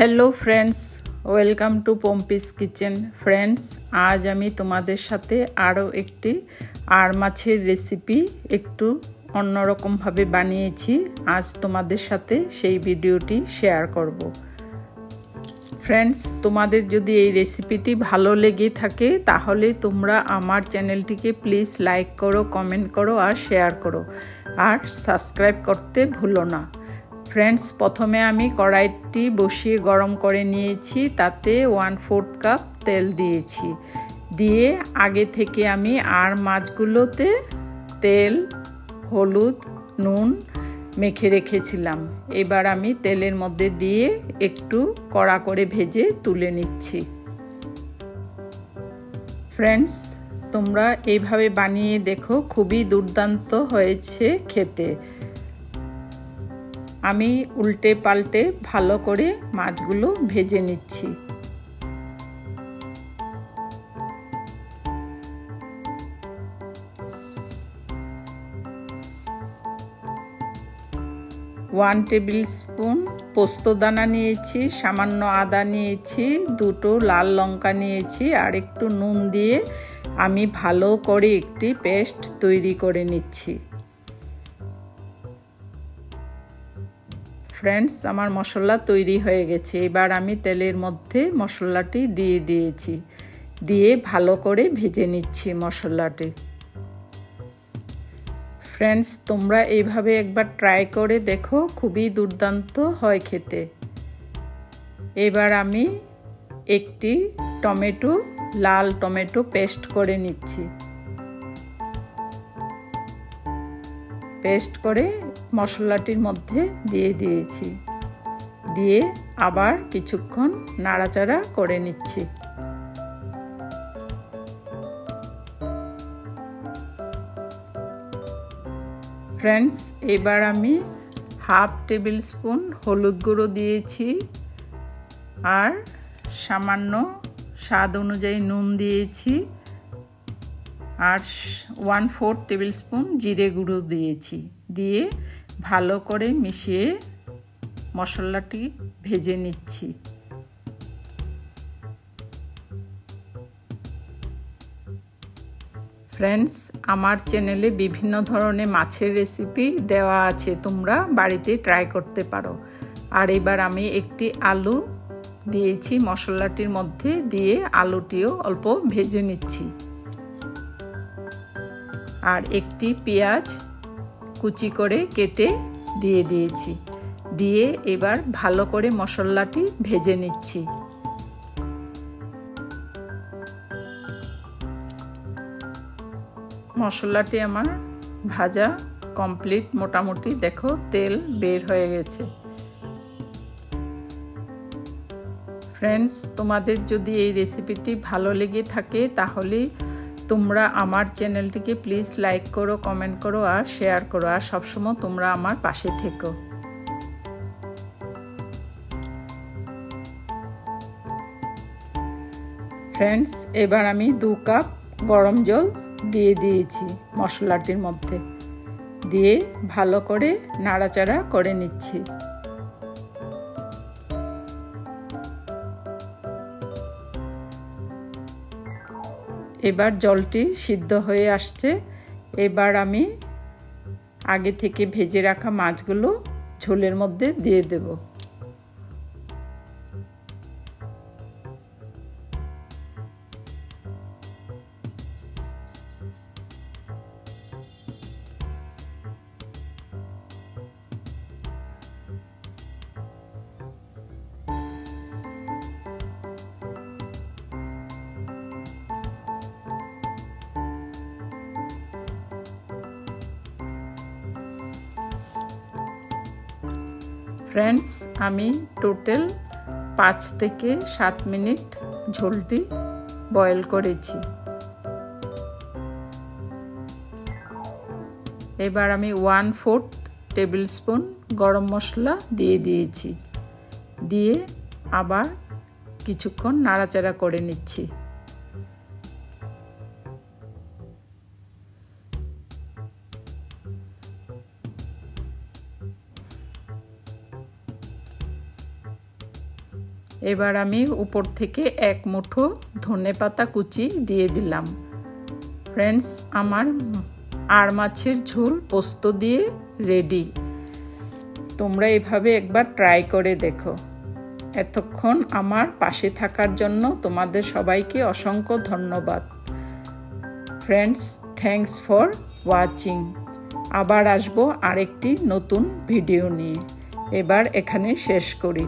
Hello friends, welcome to Pompi's kitchen. Friends, আজ আমি তোমাদের সাথে আরও একটি আর মাছের রেসিপি একটু অন্যরকমভাবে বানিয়েছি। আজ তোমাদের সাথে সেই ভিডিওটি শেয়ার করব। ফ্রেন্ডস, তোমাদের যদি এই রেসিপিটি ভালো লেগে থাকে তাহলে তোমরা আমার চ্যানেলটিকে প্লিজ লাইক করো, কমেন্ট করো আর শেয়ার করো, আর সাবস্ক্রাইব করতে ভুলো না। ফ্রেন্ডস, প্রথমে আমি কড়াইটি বসিয়ে গরম করে নিয়েছি, তাতে 1/4 কাপ তেল দিয়েছি। দিয়ে আগে থেকে আমি আর মাছগুলোতে তেল, হলুদ, নুন মেখে রেখেছিলাম। এবার আমি তেলের মধ্যে দিয়ে একটু কড়া করে ভেজে তুলে নিচ্ছি। ফ্রেন্ডস, তোমরা এইভাবে বানিয়ে দেখো, খুবই দুর্দান্ত হয়েছে খেতে। আমি উল্টে পাল্টে ভালো করে মাছগুলো ভেজে নিচ্ছি। ওয়ান টেবিল স্পুন পোস্তদানা নিয়েছি, সামান্য আদা নিয়েছি, 2টো লাল লঙ্কা নিয়েছি, আর একটু নুন দিয়ে আমি ভালো করে একটি পেস্ট তৈরি করে নিচ্ছি। ফ্রেন্ডস, আমার মশলা তৈরি হয়ে গেছে। এবার আমি তেলের মধ্যে মশলাটি দিয়ে দিয়েছি, দিয়ে ভালো করে ভেজে নিচ্ছি মশলাটি। ফ্রেন্ডস, তোমরা এইভাবে একবার ট্রাই করে দেখো, খুবই দুর্দান্ত হয় খেতে। এবার আমি একটি টমেটো, লাল টমেটো পেস্ট করে নিচ্ছি। পেস্ট করে মশলাটির মধ্যে দিয়ে দিয়েছি, দিয়ে আবার কিছুক্ষণ নাড়াচাড়া করে নিচ্ছি। ফ্রেন্ডস, এবার আমি 1/2 টেবিল স্পুন হলুদ গুঁড়ো দিয়েছি, আর সামান্য স্বাদ অনুযায়ী নুন দিয়েছি, আর 1/4 টেবিল স্পুন জিরে গুঁড়ো দিয়েছি। দিয়ে ভালো করে মিশিয়ে মশলাটি ভেজে নিচ্ছি। ফ্রেন্ডস, আমার চ্যানেলে বিভিন্ন ধরনের মাছের রেসিপি দেওয়া আছে, তোমরা বাড়িতে ট্রাই করতে পারো। আর এবার আমি একটি আলু দিয়েছি মশলাটির মধ্যে, দিয়ে আলুটিও অল্প ভেজে নিচ্ছি। আর একটি পেঁয়াজ কুচি করে কেটে দিয়ে দিয়েছি, দিয়ে এবার ভালো করে মশলাটি ভেজে নিচ্ছি। মশলাটি আমার ভাজা কমপ্লিট, মোটামুটি দেখো তেল বের হয়ে গেছে। ফ্রেন্ডস, তোমাদের যদি এই রেসিপিটি ভালো লেগে থাকে তাহলে তোমরা আমার চ্যানেলটিকে প্লিজ লাইক করো, কমেন্ট করো আর শেয়ার করো, আর সবসময় তোমরা আমার পাশে থেকো। ফ্রেন্ডস, এবার আমি 2 কাপ গরম জল দিয়ে দিয়েছি মশলাটির মধ্যে, দিয়ে ভালো করে নাড়াচাড়া করে নিচ্ছি। এবার জলটি সিদ্ধ হয়ে আসছে। এবার আমি আগে থেকে ভেজে রাখা মাছগুলো ঝোলের মধ্যে দিয়ে দেব। ফ্রেন্ডস, আমি টোটাল 5 থেকে 7 মিনিট ঝোলটি বয়েল করেছি। এবার আমি 1/4 টেবিল স্পুন গরম মশলা দিয়ে দিয়েছি, দিয়ে আবার কিছুক্ষণ নাড়াচাড়া করে নিচ্ছি। এবার আমি উপর থেকে এক মুঠো ধনেপাতা কুচি দিয়ে দিলাম। ফ্রেন্ডস, আমার আর মাছের ঝোল পোস্ত দিয়ে রেডি। তোমরা এভাবে একবার ট্রাই করে দেখো। এতক্ষণ আমার পাশে থাকার জন্য তোমাদের সবাইকে অসংখ্য ধন্যবাদ। Friends, thanks for watching. আবার আসবো আরেকটি নতুন ভিডিও নিয়ে। এবার এখানে শেষ করি।